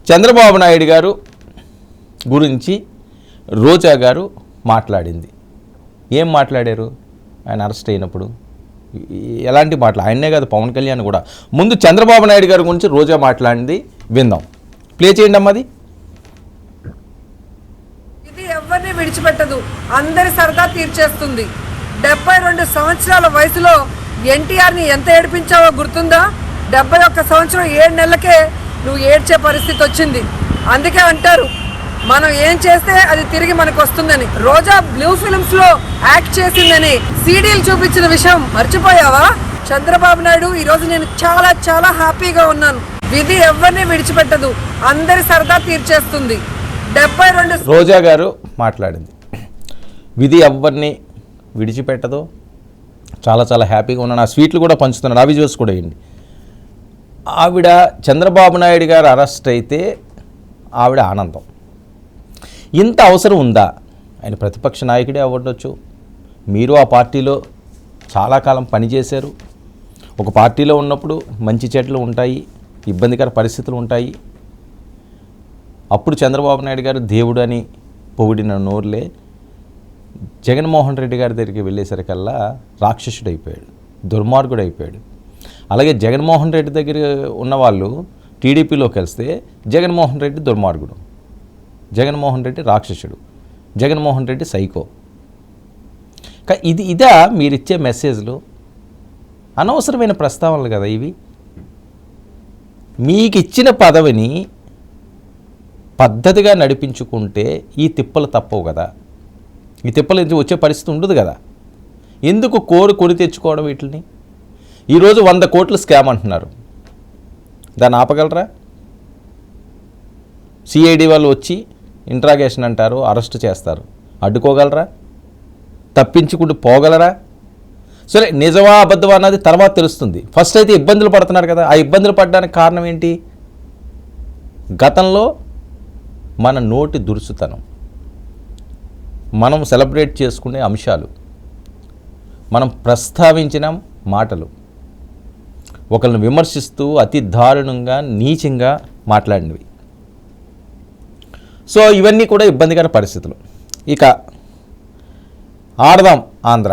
చంద్రబాబు నాయుడు గారు గురించి రోజా గారు మాట్లాడింది. ఏం మాట్లాడారు ఆయన అరెస్ట్ అయినప్పుడు? ఎలాంటి మాటలు? ఆయన్నే కాదు, పవన్ కళ్యాణ్ కూడా. ముందు చంద్రబాబు నాయుడు గారి గురించి రోజా మాట్లాడింది విందాం. ప్లే చేయండి అమ్మది. ఇది ఎవరిని విడిచిపెట్టదు, అందరి సరదా తీర్చేస్తుంది. 72 సంవత్సరాల వయసులో ఎన్టీఆర్ని ఎంత ఏడిపించావో గుర్తుందా? 71 సంవత్సరం 7 నెలలకే నువ్వు ఏడ్చే పరిస్థితి వచ్చింది. అందుకే అంటారు మనం ఏం చేస్తే అది తిరిగి మనకు వస్తుందని. రోజా బ్లూ ఫిల్మ్స్ లో యాక్ట్ చేసిందని సీడీలు చూపించిన విషయం మర్చిపోయావా? చంద్రబాబు నాయుడు, ఈరోజు నేను చాలా చాలా హ్యాపీగా ఉన్నాను. విధి ఎవరిని విడిచిపెట్టదు, అందరి సరదా తీర్చేస్తుంది. 72 రోజా గారు మాట్లాడింది. విధి ఎవరిని విడిచిపెట్టదు, చాలా చాలా హ్యాపీగా ఉన్నాను. ఆ స్వీట్లు కూడా పంచుతున్నాను, అవి చూసి కూడా వేయండి. ఆవిడ చంద్రబాబు నాయుడు గారు అరెస్ట్ అయితే ఆవిడ ఆనందం. ఇంత అవసరం ఉందా? ఆయన ప్రతిపక్ష నాయకుడే అవ్వడొచ్చు. మీరు ఆ పార్టీలో చాలా కాలం పనిచేశారు. ఒక పార్టీలో ఉన్నప్పుడు మంచి చెట్లు ఉంటాయి, ఇబ్బందికర పరిస్థితులు ఉంటాయి. అప్పుడు చంద్రబాబు నాయుడు గారు దేవుడు అని పొగిడిన నోర్లే జగన్మోహన్ రెడ్డి గారి దగ్గరికి వెళ్ళేసరికల్లా రాక్షసుడు అయిపోయాడు, దుర్మార్గుడు అయిపోయాడు. అలాగే జగన్మోహన్ రెడ్డి దగ్గర ఉన్నవాళ్ళు టీడీపీలోకి వెళ్తే జగన్మోహన్ రెడ్డి దుర్మార్గుడు, జగన్మోహన్ రెడ్డి రాక్షసుడు, జగన్మోహన్ రెడ్డి సైకో. ఇదా మీరిచ్చే మెసేజ్లు? అనవసరమైన ప్రస్తావనలు కదా ఇవి. మీకు ఇచ్చిన పదవిని పద్ధతిగా నడిపించుకుంటే ఈ తిప్పలు తప్పవు కదా. ఈ తిప్పలు వచ్చే పరిస్థితి ఉండదు కదా. ఎందుకు కొని తెచ్చుకోవడం వీటిని? ఈరోజు 100 కోట్ల స్కామ్ అంటున్నారు, దాన్ని ఆపగలరా? సిఐడి వాళ్ళు వచ్చి ఇంట్రాగేషన్ అంటారు, అరెస్ట్ చేస్తారు, అడ్డుకోగలరా? తప్పించుకుంటూ పోగలరా? సరే, నిజమా అబద్ధమా అన్నది తర్వాత తెలుస్తుంది. ఫస్ట్ అయితే ఇబ్బందులు పడుతున్నారు కదా. ఆ ఇబ్బందులు పడడానికి కారణం ఏంటి? గతంలో మన నోటి దురుసుతనం, మనం సెలబ్రేట్ చేసుకునే అంశాలు, మనం ప్రస్తావించిన మాటలు, ఒకరిని విమర్శిస్తూ అతి దారుణంగా నీచంగా మాట్లాడినవి. సో ఇవన్నీ కూడా ఇబ్బందికర పరిస్థితులు. ఇక ఆడదాం ఆంధ్ర,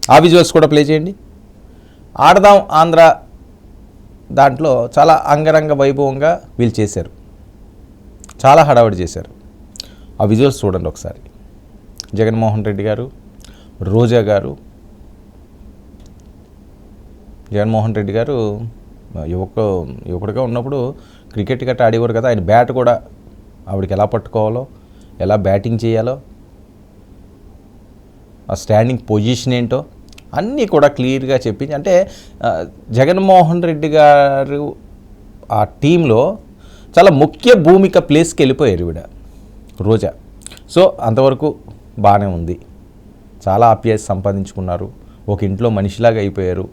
ఆ విజువల్స్ కూడా ప్లే చేయండి. ఆడదాం ఆంధ్ర దాంట్లో చాలా అంగరంగ వైభవంగా వీళ్ళు చేశారు, చాలా హడావిడి చేశారు. ఆ విజువల్స్ చూడండి ఒకసారి. జగన్మోహన్ రెడ్డి గారు, రోజా గారు. జగన్మోహన్ రెడ్డి గారు యువకుడిగా ఉన్నప్పుడు క్రికెట్ గట్రా ఆడేవారు కదా. ఆయన బ్యాట్ కూడా ఆవిడకి ఎలా పట్టుకోవాలో, ఎలా బ్యాటింగ్ చేయాలో, ఆ స్టాండింగ్ పొజిషన్ ఏంటో అన్నీ కూడా క్లియర్గా చెప్పించి, అంటే జగన్మోహన్ రెడ్డి గారు ఆ టీంలో చాలా ముఖ్య భూమిక ప్లేస్కి వెళ్ళిపోయారు ఈవిడ రోజా. సో అంతవరకు బాగానే ఉంది, చాలా ఆప్యాయత సంపాదించుకున్నారు, ఒక ఇంట్లో మనిషిలాగా అయిపోయారు.